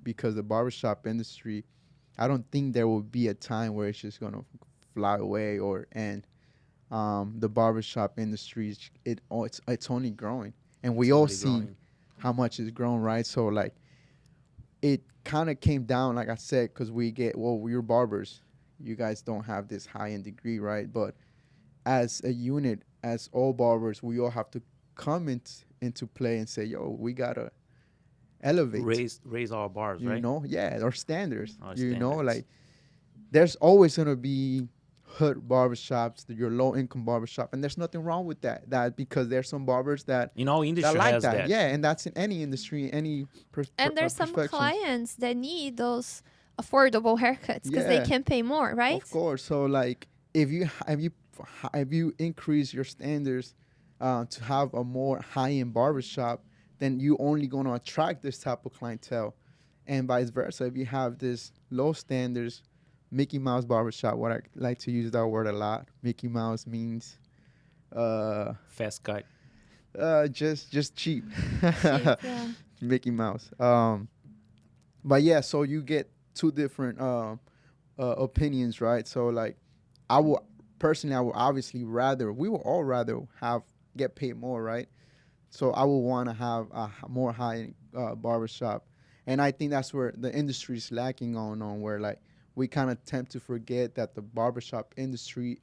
because the barbershop industry, I don't think there will be a time where it's just gonna fly away or end. The barbershop industry, it's only growing, and we It's all only seen growing. how much it's grown, right? So like it kind of came down, like I said, because we're barbers. You guys don't have this high end degree, right? But as a unit, as all barbers, we all have to come into play and say, yo, we gotta elevate, Raise our bars, you right? know, yeah, our standards, Our you know, standards. like there's always gonna be hood barbershops, your low income barbershop, and there's nothing wrong with that. That because there's some barbers In our that industry like has that, that. yeah, and that's in any industry, any And there's some perfections. clients that need those affordable haircuts because they Yeah, can pay more, right? of course. So like, if you increase your standards to have a more high end barbershop, then you only gonna attract this type of clientele, and vice versa. If you have this low standards, Mickey Mouse barbershop, what I like to use that word a lot. Mickey Mouse means Fast cut. just cheap. Cheap, yeah. Mickey Mouse. But yeah, so you get two different opinions, right? So like, I will personally, I would obviously rather, we would all rather have get paid more, right? So I would want to have a more high barbershop, and I think that's where the industry is lacking on where like we kind of tend to forget that the barbershop industry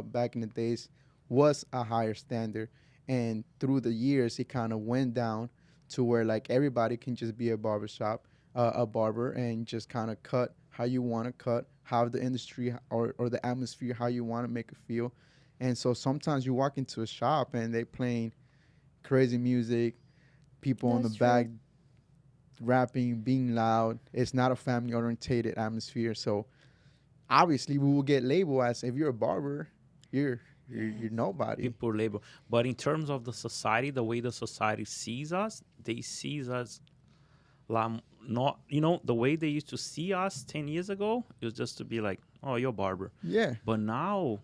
back in the days was a higher standard, and through the years it kind of went down to where like everybody can just be a barbershop, a barber, and just kind of cut how you want to cut, how the industry or the atmosphere how you want to make it feel. And so sometimes you walk into a shop and they playing crazy music, people on the That's true. back rapping, being loud. It's not a family orientated atmosphere. So obviously we will get labeled as, if you're a barber, you're nobody. People label. But in terms of the society, the way the society sees us, they sees us not, the way they used to see us 10 years ago, it was just to be like, oh, you're a barber. Yeah. But now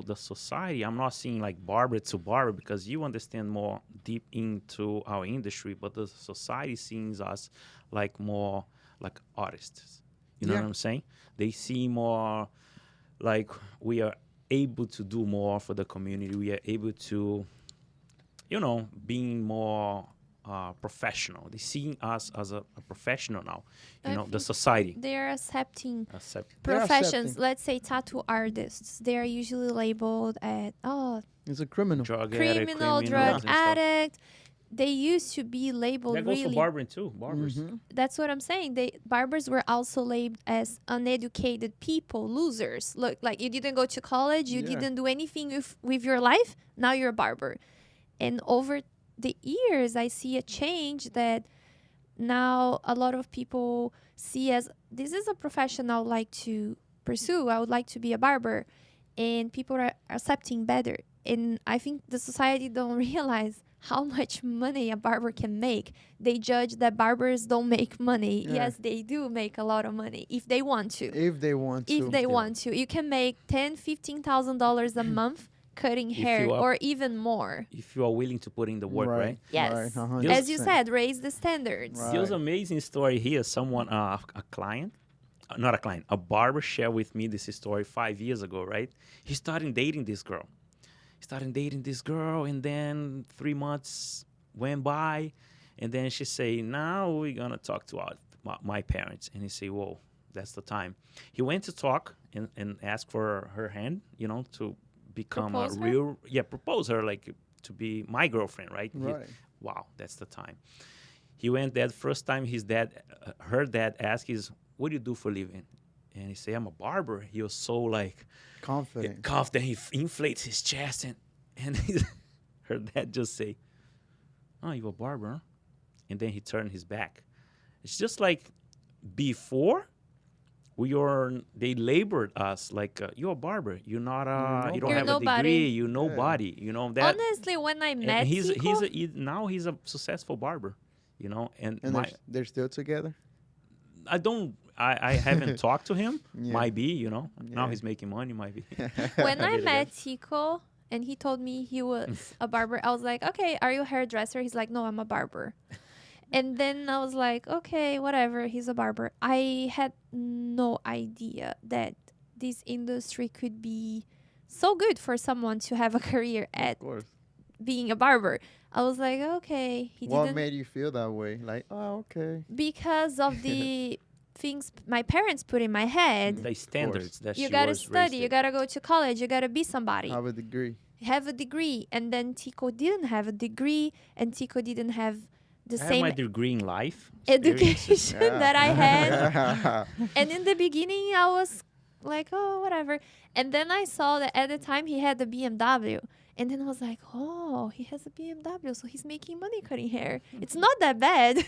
the society, I'm not seeing like barber to barber because you understand more deep into our industry, but the society sees us like more like artists. You know Yeah. what I'm saying? They see more like we are able to do more for the community. We are able to, being more professional. They seeing us as a professional now. I The think society they're accepting accept. They're professions. accepting. Let's say tattoo artists. They are usually labeled at It's a criminal. Drug addict, criminal, drug criminals and stuff. addict. They used to be labeled That goes for really. barbering too. Barbers. Mhm. That's what I'm saying. Barbers were also labeled as uneducated people, losers. Look, like you didn't go to college, you Yeah. didn't do anything with your life. Now you're a barber. And over the years, I see a change that now a lot of people see as this is a profession I would like to pursue. I would like to be a barber, and people are accepting better. And I think the society don't realize how much money a barber can make. They judge that barbers don't make money. Yeah. Yes, they do make a lot of money if they want to. If they want to. If they Yeah. want to, you can make $10,000-$15,000 a month cutting If hair, you are- or even more. If you are willing to put in the work, right? Yes. Right. As you 100%. said, raise the standards. Right. There's an amazing story here. Someone, a client, not a client, a barber shared with me this story 5 years ago, right? He started dating this girl. And then 3 months went by, and then she say, now we're going to talk to my parents. And he say, whoa, that's the time. He went to talk and ask for her hand, to become Propose a her? real, propose her, like to be my girlfriend, right? Right. Wow, that's the time. He went there. The first time her dad asked, what do you do for a living? And he said, I'm a barber. He was so like Confident. confident. He inflates his chest, and her dad just say, oh, you a barber? Huh? And then he turned his back. It's just like before, they labored us like, you're a barber. You're not you don't You're have nobody. a degree. You're nobody. That. Honestly, when I And met Tico, now he's a successful barber, and And my they're still together. I haven't talked to him. Yeah. Might be, now Yeah. he's making money. Might be. when I Really met Tico and he told me he was a barber, I was like, okay, are you a hairdresser? He's like, no, I'm a barber. And then I was like, okay, whatever. He's a barber. I had no idea that this industry could be so good for someone to have a career Of at course. being a barber. I was like, okay, he What didn't, made you feel that way? Like, oh, okay. because of the things my parents put in my head. The standards that You she gotta was study, you raised gotta go to college, you gotta be somebody, Have a degree. have a degree. And then Tico didn't have a degree, and Tico didn't have the I have same my degree in life. experiences. education Yeah. that I had. Yeah. And in the beginning, I was like, oh, whatever. And then I saw that at the time he had the BMW. And then I was like, oh, he has a BMW, so he's making money cutting hair. It's not that bad.